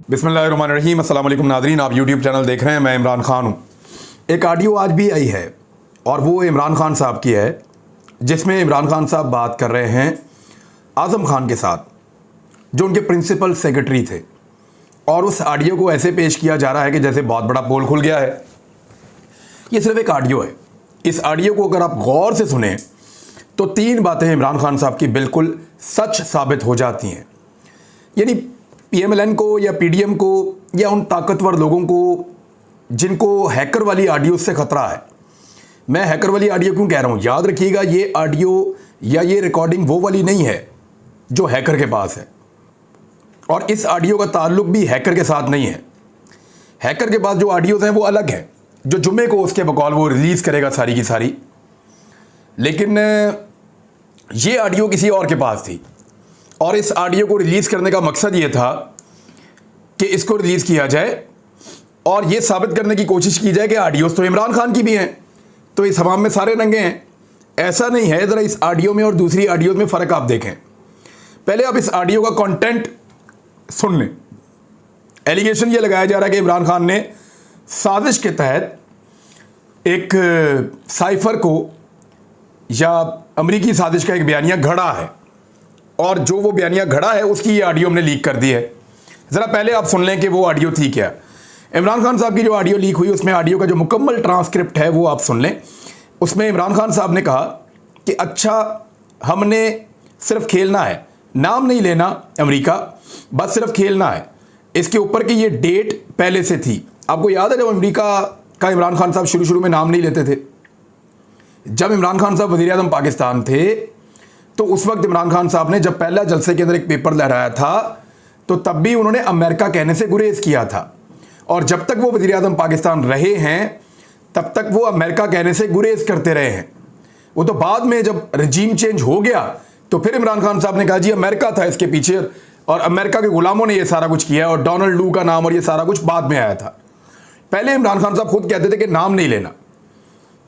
बिस्मिल्लाहिर्रहमानिर्रहीम। अस्सलाम वालेकुम नाज़रीन, आप यूट्यूब चैनल देख रहे हैं। मैं इमरान खान हूँ। एक ऑडियो आज भी आई है और वो इमरान खान साहब की है, जिसमें इमरान खान साहब बात कर रहे हैं आज़म खान के साथ, जो उनके प्रिंसिपल सेक्रेटरी थे। और उस ऑडियो को ऐसे पेश किया जा रहा है कि जैसे बहुत बड़ा पोल खुल गया है। ये सिर्फ एक ऑडियो है। इस ऑडियो को अगर आप गौर से सुने तो तीन बातें इमरान खान साहब की बिल्कुल सच साबित हो जाती हैं। यानी पीएमएलएन को या पीडीएम को या उन ताकतवर लोगों को जिनको हैकर वाली ऑडियो से खतरा है। मैं हैकर वाली ऑडियो क्यों कह रहा हूं, याद रखिएगा, ये ऑडियो या ये रिकॉर्डिंग वो वाली नहीं है जो हैकर के पास है, और इस ऑडियो का ताल्लुक भी हैकर के साथ नहीं है। हैकर के पास जो ऑडियोज हैं वो अलग है, जो जुम्मे को उसके बकौल वो रिलीज करेगा सारी की सारी। लेकिन ये ऑडियो किसी और के पास थी, और इस ऑडियो को रिलीज़ करने का मकसद ये था कि इसको रिलीज़ किया जाए और ये साबित करने की कोशिश की जाए कि ऑडियोज़ तो इमरान खान की भी हैं, तो इस हमाम में सारे रंगे हैं। ऐसा नहीं है। ज़रा इस ऑडियो में और दूसरी ऑडियो में फ़र्क आप देखें। पहले आप इस ऑडियो का कंटेंट सुन लें। एलिगेशन ये लगाया जा रहा है कि इमरान खान ने साजिश के तहत एक साइफर को या अमरीकी साजिश का एक बयानिया घड़ा है, और जो वो बयानिया घड़ा है उसकी ये ऑडियो हमने लीक कर दी है। ज़रा पहले आप सुन लें कि वो ऑडियो थी क्या। इमरान खान साहब की जो ऑडियो लीक हुई, उसमें ऑडियो का जो मुकम्मल ट्रांसक्रिप्ट है वो आप सुन लें। उसमें इमरान खान साहब ने कहा कि अच्छा, हमने सिर्फ खेलना है, नाम नहीं लेना अमेरिका, बस सिर्फ खेलना है। इसके ऊपर की ये डेट पहले से थी। आपको याद है जब अमेरिका का इमरान खान साहब शुरू में नाम नहीं लेते थे। जब इमरान खान साहब वज़ीर आज़म पाकिस्तान थे तो उस वक्त इमरान खान साहब ने जब पहला जलसे के अंदर एक पेपर लहराया था तो तब भी उन्होंने अमेरिका कहने से गुरेज किया था, और जब तक वो वज़ीर आज़म पाकिस्तान रहे हैं तब तक वो अमेरिका कहने से गुरेज करते रहे हैं। वो तो बाद में जब रजीम चेंज हो गया तो फिर इमरान खान साहब ने कहा जी अमेरिका था इसके पीछे, और अमेरिका के गुलामों ने ये सारा कुछ किया, और डोनाल्ड लू का नाम और ये सारा कुछ बाद में आया था। पहले इमरान खान साहब खुद कहते थे कि नाम नहीं लेना,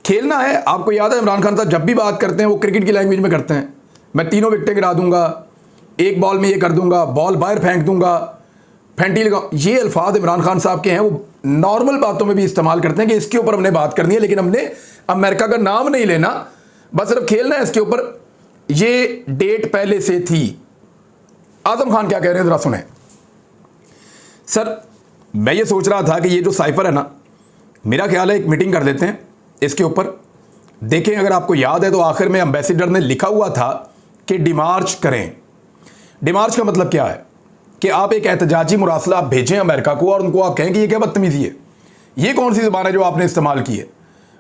खेलना है। आपको याद है इमरान खान साहब जब भी बात करते हैं वो क्रिकेट की लैंग्वेज में करते हैं। मैं 3 विकेटें गिरा दूंगा, एक बॉल में ये कर दूंगा, बॉल बाहर फेंक दूंगा, फेंटी लगा। ये अल्फाज इमरान खान साहब के हैं। वो नॉर्मल बातों में भी इस्तेमाल करते हैं कि इसके ऊपर हमने बात करनी है, लेकिन हमने अमेरिका का नाम नहीं लेना, बस सिर्फ खेलना है इसके ऊपर। ये डेट पहले से थी। आजम खान क्या कह रहे हैं जरा सुने। सर, मैं ये सोच रहा था कि ये जो साइफर है ना, मेरा ख्याल है एक मीटिंग कर लेते हैं इसके ऊपर। देखें, अगर आपको याद है तो आखिर में एम्बेसडर ने लिखा हुआ था कि डिमार्च करें। डिमार्च का मतलब क्या है कि आप एक एहतजाजी मुरासला आप भेजें अमेरिका को, और उनको आप कहें कि ये क्या बदतमीजी है, ये कौन सी ज़बान है जो आपने इस्तेमाल की है,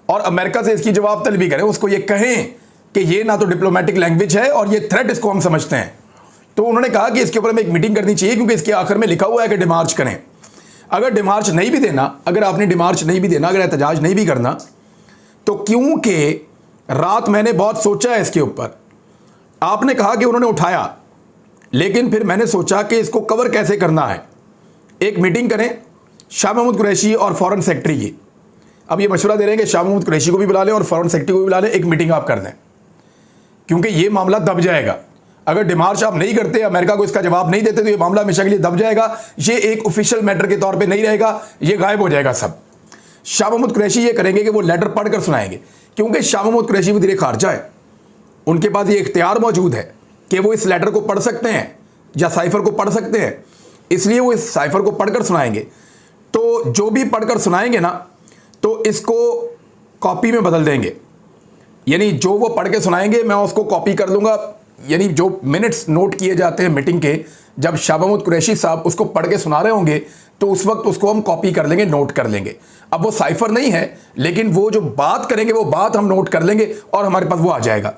और अमेरिका से इसकी जवाब तलबी करें। उसको ये कहें कि ये ना तो डिप्लोमेटिक लैंग्वेज है और ये थ्रेट इसको हम समझते हैं। तो उन्होंने कहा कि इसके ऊपर हमें एक मीटिंग करनी चाहिए, क्योंकि इसके आखिर में लिखा हुआ है कि डिमार्च करें। अगर डिमार्च नहीं भी देना, अगर आपने डिमार्च नहीं भी देना, अगर एहतजाज नहीं भी करना, तो क्योंकि रात मैंने बहुत सोचा है इसके ऊपर। आपने कहा कि उन्होंने उठाया, लेकिन फिर मैंने सोचा कि इसको कवर कैसे करना है। एक मीटिंग करें शाह महमूद कुरैशी और फॉरेन सेक्रेटरी की। अब ये मशवरा दे रहे हैं कि शाह महमूद कुरैशी को भी बुला लें और फॉरेन सेक्रेटरी को भी बुला लें, एक मीटिंग आप कर दें, क्योंकि ये मामला दब जाएगा। अगर डिमार्च आप नहीं करते, अमेरिका को इसका जवाब नहीं देते, तो ये मामला हमेशा के लिए दब जाएगा। ये एक ऑफिशियल मैटर के तौर पर नहीं रहेगा, ये गायब हो जाएगा सब। शाह महमूद कुरैशी ये करेंगे कि वो लेटर पढ़कर सुनाएंगे, क्योंकि शाह महमूद कुरैशी वज़ीर ख़ारजा है, उनके पास ये इख्तियार मौजूद है कि वो इस लेटर को पढ़ सकते हैं या साइफर को पढ़ सकते हैं। इसलिए वो इस साइफर को पढ़कर सुनाएंगे। तो जो भी पढ़कर सुनाएंगे ना, तो इसको कॉपी में बदल देंगे। यानी जो वो पढ़ के सुनाएंगे मैं उसको कॉपी कर लूँगा। यानी जो मिनट्स नोट किए जाते हैं मीटिंग के, जब शाह महमूद कुरैशी साहब उसको पढ़ के सुना रहे होंगे तो उस वक्त उसको हम कॉपी कर लेंगे, नोट कर लेंगे। अब वो साइफर नहीं है, लेकिन वो जो बात करेंगे वो बात हम नोट कर लेंगे और हमारे पास वो आ जाएगा।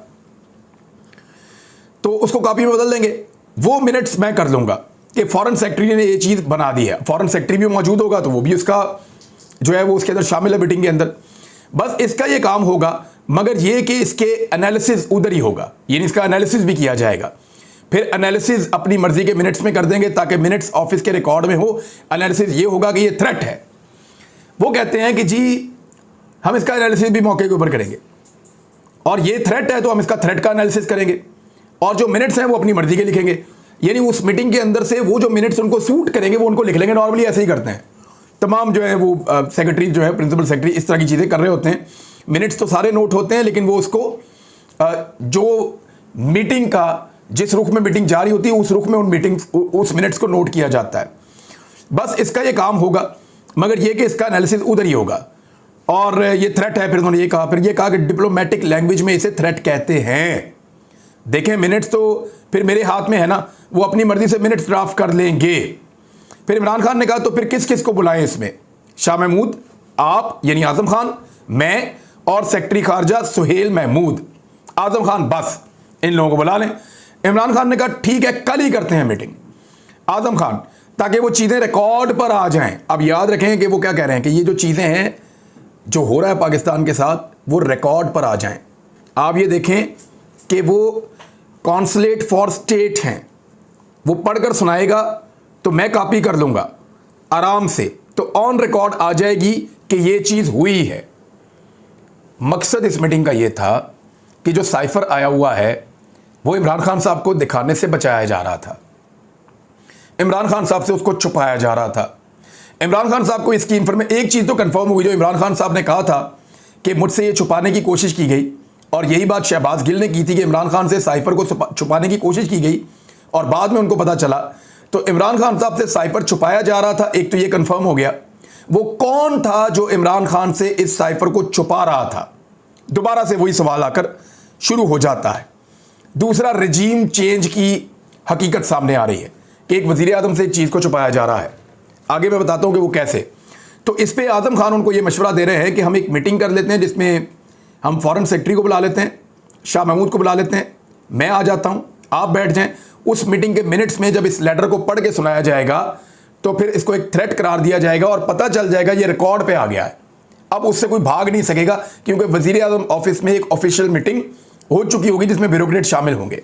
तो उसको कॉपी में बदल देंगे। वो मिनट्स मैं कर लूँगा कि फॉरेन सेक्रेटरी ने ये चीज़ बना दी है। फॉरेन सेक्रेटरी भी मौजूद होगा तो वो भी उसका जो है वो उसके अंदर शामिल है मीटिंग के अंदर। बस इसका ये काम होगा, मगर ये कि इसके एनालिसिस उधर ही होगा, यानी इसका एनालिसिस भी किया जाएगा। फिर एनालिसिस अपनी मर्जी के मिनट्स में कर देंगे, ताकि मिनट्स ऑफिस के रिकॉर्ड में हो। एनालिसिस ये होगा कि ये थ्रेट है। वो कहते हैं कि जी हम इसका एनालिसिस भी मौके के ऊपर करेंगे, और ये थ्रेट है तो हम इसका थ्रेट का एनालिसिस करेंगे, और जो मिनट्स हैं वो अपनी मर्जी के लिखेंगे। यानी उस मीटिंग के अंदर से वो जो मिनट्स उनको सूट करेंगे वो उनको लिख लेंगे। नॉर्मली ऐसे ही करते हैं तमाम जो है वो सेक्रेटरी जो है, प्रिंसिपल सेक्रेटरी इस तरह की चीज़ें कर रहे होते हैं। मिनट्स तो सारे नोट होते हैं, लेकिन वो उसको जो मीटिंग का जिस रुख में मीटिंग जारी होती है उस रुख में उस मिनट्स को नोट किया जाता है। बस इसका ये काम होगा, मगर ये कि इसका एनालिसिस उधर ही होगा। और ये थ्रेट है, फिर उन्होंने ये कहा कि डिप्लोमेटिक लैंग्वेज में इसे थ्रेट कहते हैं। देखें, मिनट्स तो फिर मेरे हाथ में है ना, वो अपनी मर्जी से मिनट्स ड्राफ्ट कर लेंगे। फिर इमरान खान ने कहा तो फिर किस किस को बुलाएं इसमें? शाह महमूद, आप यानी आजम खान, मैं और सेक्रेटरी खारजा सुहेल महमूद। आजम खान, बस इन लोगों को बुला लें। इमरान खान ने कहा ठीक है, कल ही करते हैं मीटिंग। आजम खान, ताकि वो चीज़ें रिकॉर्ड पर आ जाएं। अब याद रखें कि वो क्या कह रहे हैं कि ये जो चीज़ें हैं जो हो रहा है पाकिस्तान के साथ, वो रिकॉर्ड पर आ जाएं। आप ये देखें कि वो कॉन्सुलेट फॉर स्टेट हैं, वो पढ़कर सुनाएगा तो मैं कॉपी कर लूँगा आराम से, तो ऑन रिकॉर्ड आ जाएगी कि ये चीज़ हुई है। मकसद इस मीटिंग का ये था कि जो साइफर आया हुआ है वो इमरान खान साहब को दिखाने से बचाया जा रहा था, इमरान खान साहब से उसको छुपाया जा रहा था। इमरान खान साहब को इसकी इंफॉर्मेशन, एक चीज़ तो कंफर्म हुई, जो इमरान खान साहब ने कहा था कि मुझसे ये छुपाने की कोशिश की गई, और यही बात शहबाज गिल ने की थी कि इमरान खान से साइफर को छुपाने की कोशिश की गई और बाद में उनको पता चला। तो इमरान खान साहब से साइफर छुपाया जा रहा था, एक तो ये कंफर्म हो गया। वो कौन था जो इमरान खान से इस साइफर को छुपा रहा था? दोबारा से वही सवाल आकर शुरू हो जाता है। दूसरा, रजीम चेंज की हकीकत सामने आ रही है कि एक वजीर आजम से एक चीज़ को छुपाया जा रहा है। आगे मैं बताता हूं कि वो कैसे। तो इस पे आजम खान उनको ये मशवरा दे रहे हैं कि हम एक मीटिंग कर लेते हैं जिसमें हम फॉरेन सेक्रेटरी को बुला लेते हैं, शाह महमूद को बुला लेते हैं, मैं आ जाता हूं, आप बैठ जाएं। उस मीटिंग के मिनट्स में जब इस लेटर को पढ़ के सुनाया जाएगा तो फिर इसको एक थ्रेट करार दिया जाएगा और पता चल जाएगा ये रिकॉर्ड पे आ गया है। अब उससे कोई भाग नहीं सकेगा, क्योंकि वजीर आजम ऑफिस में एक ऑफिशियल मीटिंग हो चुकी होगी जिसमें ब्यूरोक्रेट शामिल होंगे।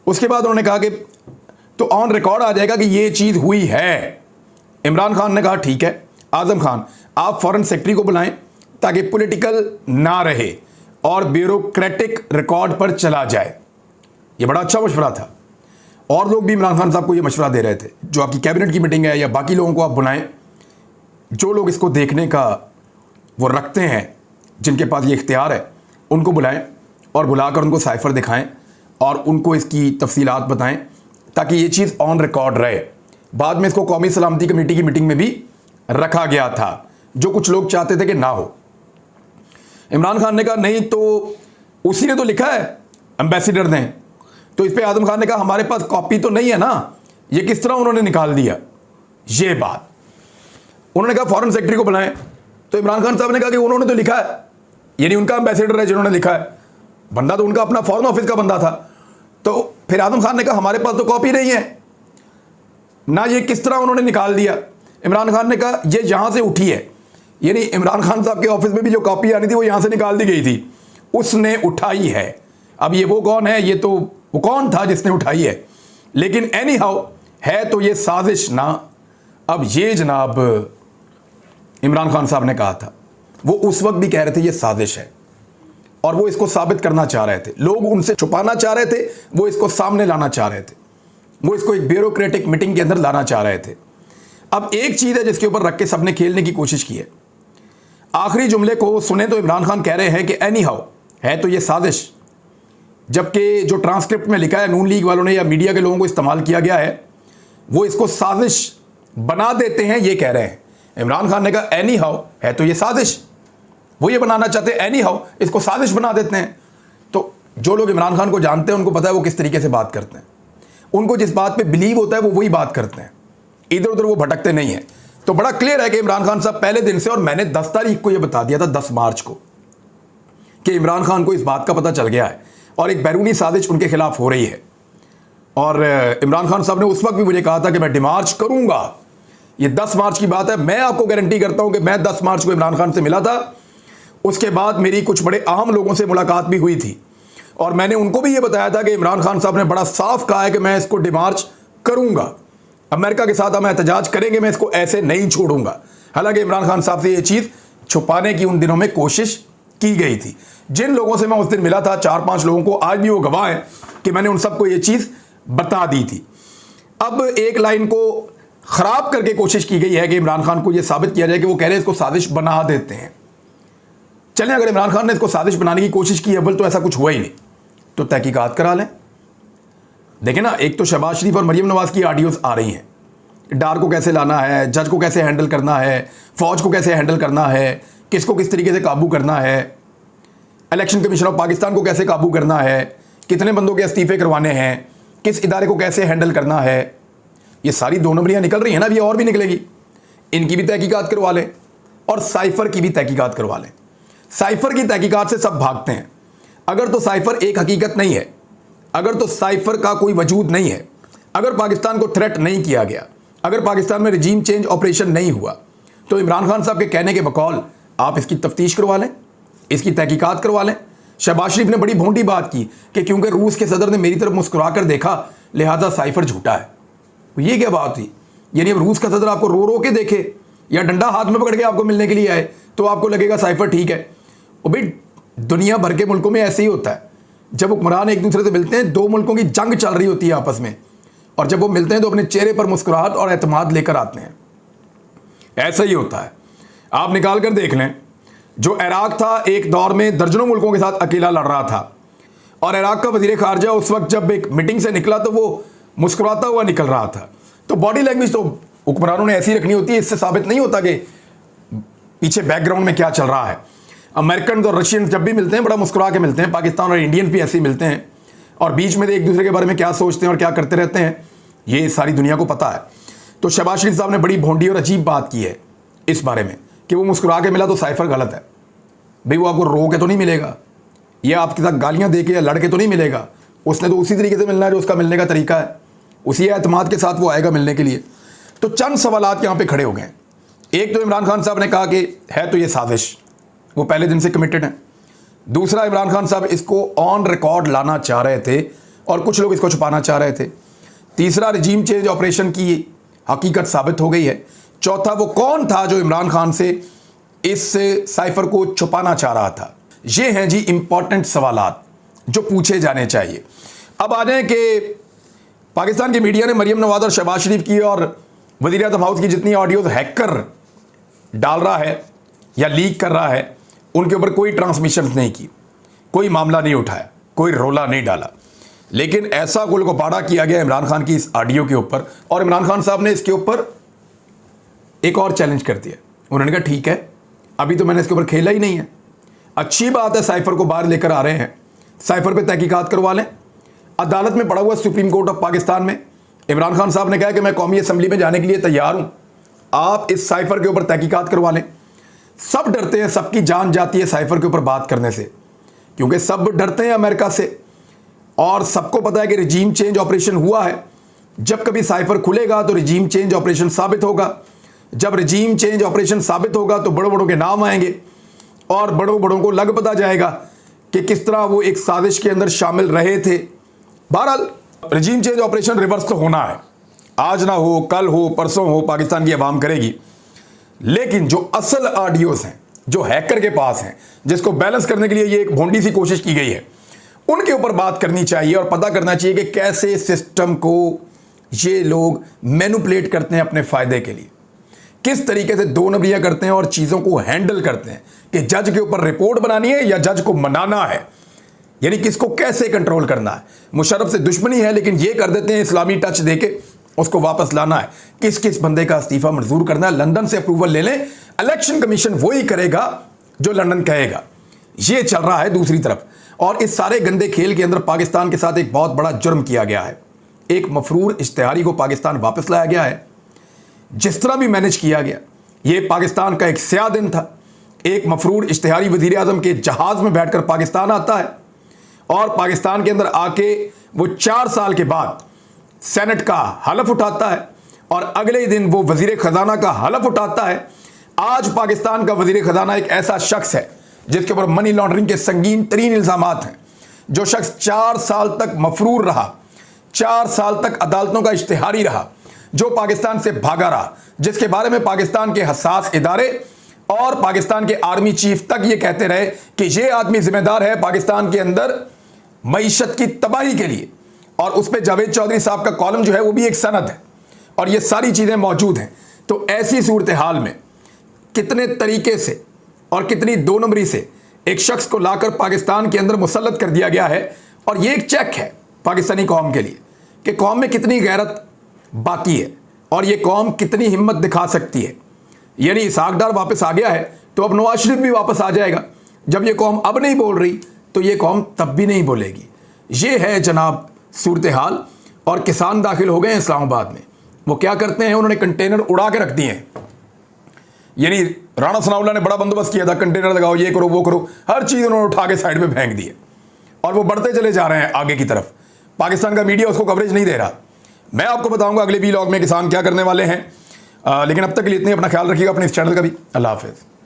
उसके बाद उन्होंने कहा कि तो ऑन रिकॉर्ड आ जाएगा कि ये चीज़ हुई है। इमरान खान ने कहा ठीक है, आजम खान आप फॉरेन सेक्रेटरी को बुलाएं ताकि पॉलिटिकल ना रहे और ब्यूरोक्रेटिक रिकॉर्ड पर चला जाए। ये बड़ा अच्छा मशवरा था, और लोग भी इमरान खान साहब को ये मशवरा दे रहे थे। जो आपकी कैबिनेट की मीटिंग है या बाकी लोगों को आप बुलाएं, जो लोग इसको देखने का वो रखते हैं, जिनके पास ये इख्तियार है, उनको बुलाएं और बुलाकर उनको साइफर दिखाएं और उनको इसकी तफसीलात बताएं ताकि ये चीज़ ऑन रिकॉर्ड रहे। बाद में इसको कौमी सलामती कमेटी की मीटिंग में भी रखा गया था, जो कुछ लोग चाहते थे कि ना हो। इमरान खान ने कहा नहीं, तो उसी ने तो लिखा है एम्बेसडर ने। तो इस पर आजम खान ने कहा हमारे पास कॉपी तो नहीं है ना, ये किस तरह उन्होंने निकाल दिया ये बात। उन्होंने कहा फॉरेन सेक्रेटरी को बुलाएं, तो इमरान खान साहब ने कहा कि उन्होंने तो लिखा है, यानी उनका एम्बेसडर है जिन्होंने लिखा है, बंदा तो उनका अपना फॉरेन ऑफिस का बंदा था। तो फिर आजम खान ने कहा हमारे पास तो कॉपी नहीं है ना, ये किस तरह उन्होंने निकाल दिया। इमरान खान ने कहा ये यहां से उठी है, यानी इमरान खान साहब के ऑफिस में भी जो कॉपी आनी थी वो यहां से निकाल दी गई थी, उसने उठाई है। अब ये वो कौन है, ये तो वो कौन था जिसने उठाई है, लेकिन एनी हाउ है तो ये साजिश ना। अब ये जनाब इमरान खान साहब ने कहा था, वो उस वक्त भी कह रहे थे ये साजिश है, और वो इसको साबित करना चाह रहे थे। लोग उनसे छुपाना चाह रहे थे, वो इसको सामने लाना चाह रहे थे, वो इसको एक ब्यूरोक्रेटिक मीटिंग के अंदर लाना चाह रहे थे। अब एक चीज़ है जिसके ऊपर रख के सबने खेलने की कोशिश की है। आखिरी जुमले को सुने तो इमरान खान कह रहे हैं कि एनी हाउ है तो ये साजिश, जबकि जो ट्रांसक्रिप्ट में लिखा है नून लीग वालों ने या मीडिया के लोगों को इस्तेमाल किया गया है, वो इसको साजिश बना देते हैं, ये कह रहे हैं। इमरान खान ने कहा एनी हाउ है तो ये साजिश, वो ये बनाना चाहते हैं एनी हाउ, इसको साजिश बना देते हैं। तो जो लोग इमरान खान को जानते हैं उनको पता है वो किस तरीके से बात करते हैं, उनको जिस बात पे बिलीव होता है वो वही बात करते हैं, इधर उधर वो भटकते नहीं हैं। तो बड़ा क्लियर है कि इमरान खान साहब पहले दिन से, और मैंने 10 तारीख को ये बता दिया था, 10 मार्च को, कि इमरान खान को इस बात का पता चल गया है और एक बैरूनी साजिश उनके खिलाफ हो रही है। और इमरान खान साहब ने उस वक्त भी मुझे कहा था कि मैं डिमार्च करूंगा। ये 10 मार्च की बात है। मैं आपको गारंटी करता हूं कि मैं 10 मार्च को इमरान खान से मिला था, उसके बाद मेरी कुछ बड़े अहम लोगों से मुलाकात भी हुई थी, और मैंने उनको भी ये बताया था कि इमरान खान साहब ने बड़ा साफ कहा है कि मैं इसको डिमार्च करूंगा, अमेरिका के साथ हम एहतजाज करेंगे, मैं इसको ऐसे नहीं छोड़ूंगा। हालांकि इमरान खान साहब से ये चीज़ छुपाने की उन दिनों में कोशिश की गई थी। जिन लोगों से मैं उस दिन मिला था, 4-5 लोगों को, आज भी वो गवाह हैं कि मैंने उन सबको ये चीज़ बता दी थी। अब एक लाइन को खराब करके कोशिश की गई है कि इमरान खान को यह साबित किया जाए कि वो कह रहे हैं इसको साजिश बना देते हैं। चलें, अगर इमरान खान ने इसको साजिश बनाने की कोशिश की अव्वल तो ऐसा कुछ हुआ ही नहीं, तो तहकीकात करा लें। देखें ना, एक तो शहबाज शरीफ और मरियम नवाज की ऑडियोज आ रही हैं, डार को कैसे लाना है, जज को कैसे हैंडल करना है, फौज को कैसे हैंडल करना है, किसको किस तरीके से काबू करना है, इलेक्शन कमीशन ऑफ पाकिस्तान को कैसे काबू करना है, कितने बंदों के इस्तीफे करवाने हैं, किस इदारे को कैसे हैंडल करना है। ये सारी 2 नंबरियां निकल रही हैं ना, अभी और भी निकलेगी। इनकी भी तहकीकात करवा लें और साइफर की भी तहकीकात करवा लें। साइफर की तहकीकात से सब भागते हैं। अगर तो साइफर एक हकीकत नहीं है, अगर तो साइफर का कोई वजूद नहीं है, अगर पाकिस्तान को थ्रेट नहीं किया गया, अगर पाकिस्तान में रिजीम चेंज ऑपरेशन नहीं हुआ, तो इमरान खान साहब के कहने के बकौल आप इसकी तफ्तीश करवा लें, इसकी तहकीकात करवा लें। शहबाज शरीफ ने बड़ी भोंडी बात की कि क्योंकि रूस के सदर ने मेरी तरफ मुस्कुराकर देखा लिहाजा साइफर झूठा है। ये क्या बात थी? यानी अब रूस का सदर आपको रो रो के देखे या डंडा हाथ में पकड़ के आपको मिलने के लिए आए तो आपको लगेगा साइफर ठीक है। और भाई दुनिया भर के मुल्कों में ऐसे ही होता है, जब हुक्मरान एक दूसरे से मिलते हैं, 2 मुल्कों की जंग चल रही होती है आपस में, और जब वो मिलते हैं तो अपने चेहरे पर मुस्कुराहट और एतमाद लेकर आते हैं। ऐसा ही होता है। आप निकाल कर देख लें, जो इराक था एक दौर में दर्जनों मुल्कों के साथ अकेला लड़ रहा था, और इराक का वजीर खारजा उस वक्त जब एक मीटिंग से निकला तो वो मुस्कुराता हुआ निकल रहा था। तो बॉडी लैंग्वेज तो हुक्मरानों ने ऐसी रखनी होती है, इससे साबित नहीं होता कि पीछे बैकग्राउंड में क्या चल रहा है। अमेरिकन और रशियन जब भी मिलते हैं बड़ा मुस्कुरा के मिलते हैं, पाकिस्तान और इंडियन भी ऐसे ही मिलते हैं, और बीच में एक दूसरे के बारे में क्या सोचते हैं और क्या करते रहते हैं ये सारी दुनिया को पता है। तो शहबाज शरीफ साहब ने बड़ी भोंडी और अजीब बात की है इस बारे में कि वो मुस्कुरा के मिला तो साइफर गलत है। भाई वो आपको रो के तो नहीं मिलेगा, या आपके साथ गालियां दे के या लड़ के तो नहीं मिलेगा। उसने तो उसी तरीके से मिलना है जो उसका मिलने का तरीका है, उसी एतमाद के साथ वो आएगा मिलने के लिए। तो चंद सवालात यहाँ पे खड़े हो गए। एक तो इमरान खान साहब ने कहा कि है तो ये साजिश, वो पहले दिन से कमिटेड हैं। दूसरा, इमरान खान साहब इसको ऑन रिकॉर्ड लाना चाह रहे थे और कुछ लोग इसको छुपाना चाह रहे थे। तीसरा, रिजीम चेंज ऑपरेशन की हकीकत साबित हो गई है। चौथा, वो कौन था जो इमरान खान से इस साइफर को छुपाना चाह रहा था। ये हैं जी इंपॉर्टेंट सवालात जो पूछे जाने चाहिए। अब आ जाए कि पाकिस्तान की मीडिया ने मरियम नवाज और शहबाज शरीफ की और वज़ीर आज़म हाउस की जितनी ऑडियोज हैकर डाल रहा है या लीक कर रहा है, उनके ऊपर कोई ट्रांसमिशन नहीं की, कोई मामला नहीं उठाया, कोई रोला नहीं डाला। लेकिन ऐसा गुलगुबाड़ा किया गया इमरान खान की इस ऑडियो के ऊपर, और इमरान खान साहब ने इसके ऊपर एक और चैलेंज कर दिया। उन्होंने कहा ठीक है, अभी तो मैंने इसके ऊपर खेला ही नहीं है, अच्छी बात है साइफर को बाहर लेकर आ रहे हैं, साइफर पे तहकीकात करवा लें। अदालत में पड़ा हुआ सुप्रीम कोर्ट ऑफ पाकिस्तान में इमरान खान साहब ने कहा कि मैं कौमी असम्बली में जाने के लिए तैयार हूं, आप इस साइफर के ऊपर तहकीकात करवा लें। सब डरते हैं, सबकी जान जाती है साइफर के ऊपर बात करने से, क्योंकि सब डरते हैं अमेरिका से, और सबको पता है कि रिजीम चेंज ऑपरेशन हुआ है। जब कभी साइफर खुलेगा तो रिजीम चेंज ऑपरेशन साबित होगा, जब रिजीम चेंज ऑपरेशन साबित होगा तो बड़ों बड़ों के नाम आएंगे और बड़ों बड़ों को लग पता जाएगा कि किस तरह वो एक साजिश के अंदर शामिल रहे थे। बहरहाल रिजीम चेंज ऑपरेशन रिवर्स तो होना है, आज ना हो, कल हो, परसों हो, पाकिस्तान की आवाम करेगी। लेकिन जो असल ऑडियोज हैं जो हैकर के पास हैं, जिसको बैलेंस करने के लिए ये एक भोंडी सी कोशिश की गई है, उनके ऊपर बात करनी चाहिए और पता करना चाहिए कि कैसे सिस्टम को ये लोग मैनिपुलेट करते हैं अपने फायदे के लिए, किस तरीके से 2 नंबरियां करते हैं और चीज़ों को हैंडल करते हैं कि जज के ऊपर रिपोर्ट बनानी है या जज को मनाना है, यानी किसको कैसे कंट्रोल करना है। मुशर्रफ से दुश्मनी है लेकिन ये कर देते हैं इस्लामी टच देके उसको वापस लाना है, किस किस बंदे का इस्तीफा मंजूर करना है, लंदन से अप्रूवल ले लें, इलेक्शन कमीशन वही करेगा जो लंदन कहेगा। ये चल रहा है दूसरी तरफ। और इस सारे गंदे खेल के अंदर पाकिस्तान के साथ एक बहुत बड़ा जुर्म किया गया है। एक मफरूर इश्तिहारी को पाकिस्तान वापस लाया गया है। जिस तरह भी मैनेज किया गया, ये पाकिस्तान का एक स्याह दिन था। एक मफरूर इश्तिहारी वज़ीर आज़म के जहाज़ में बैठकर पाकिस्तान आता है और पाकिस्तान के अंदर आके वो 4 साल के बाद सेनेट का हलफ उठाता है और अगले ही दिन वो वज़ीर ख़जाना का हलफ उठाता है। आज पाकिस्तान का वज़ीर ख़जाना एक ऐसा शख्स है जिसके ऊपर मनी लॉन्ड्रिंग के संगीन तरीन इल्ज़ामात हैं, जो शख्स 4 साल तक मफरूर रहा, 4 साल तक अदालतों का इश्तिहारी रहा, जो पाकिस्तान से भागा रहा, जिसके बारे में पाकिस्तान के हसास इदारे और पाकिस्तान के आर्मी चीफ तक ये कहते रहे कि ये आदमी जिम्मेदार है पाकिस्तान के अंदर मईशत की तबाही के लिए, और उस पर जावेद चौधरी साहब का कॉलम जो है वो भी एक सनद है, और ये सारी चीज़ें मौजूद हैं। तो ऐसी सूरत हाल में कितने तरीके से और कितनी दो नंबरी से एक शख्स को लाकर पाकिस्तान के अंदर मुसल्लत कर दिया गया है, और ये एक चेक है पाकिस्तानी कौम के लिए कि कौम में कितनी गैरत बाकी है और ये कौम कितनी हिम्मत दिखा सकती है। यानी इसहाक डार वापस आ गया है तो अब नवाज शरीफ भी वापस आ जाएगा। जब ये कौम अब नहीं बोल रही तो ये कौम तब भी नहीं बोलेगी। ये है जनाब सूरत हाल। और किसान दाखिल हो गए हैं इस्लामाबाद में। वो क्या करते हैं, उन्होंने कंटेनर उड़ा के रख दिए हैं। यानी राणा सनाउल्लाह ने बड़ा बंदोबस्त किया था, कंटेनर लगाओ, ये करो वो करो, हर चीज़ उन्होंने उठा के साइड में फेंक दी है और वो बढ़ते चले जा रहे हैं आगे की तरफ। पाकिस्तान का मीडिया उसको कवरेज नहीं दे रहा। मैं आपको बताऊंगा अगले वीलॉग में किसान क्या करने वाले हैं। लेकिन अब तक के लिए इतने, अपना ख्याल रखिएगा, अपने इस चैनल का भी। अल्लाह हाफिज़।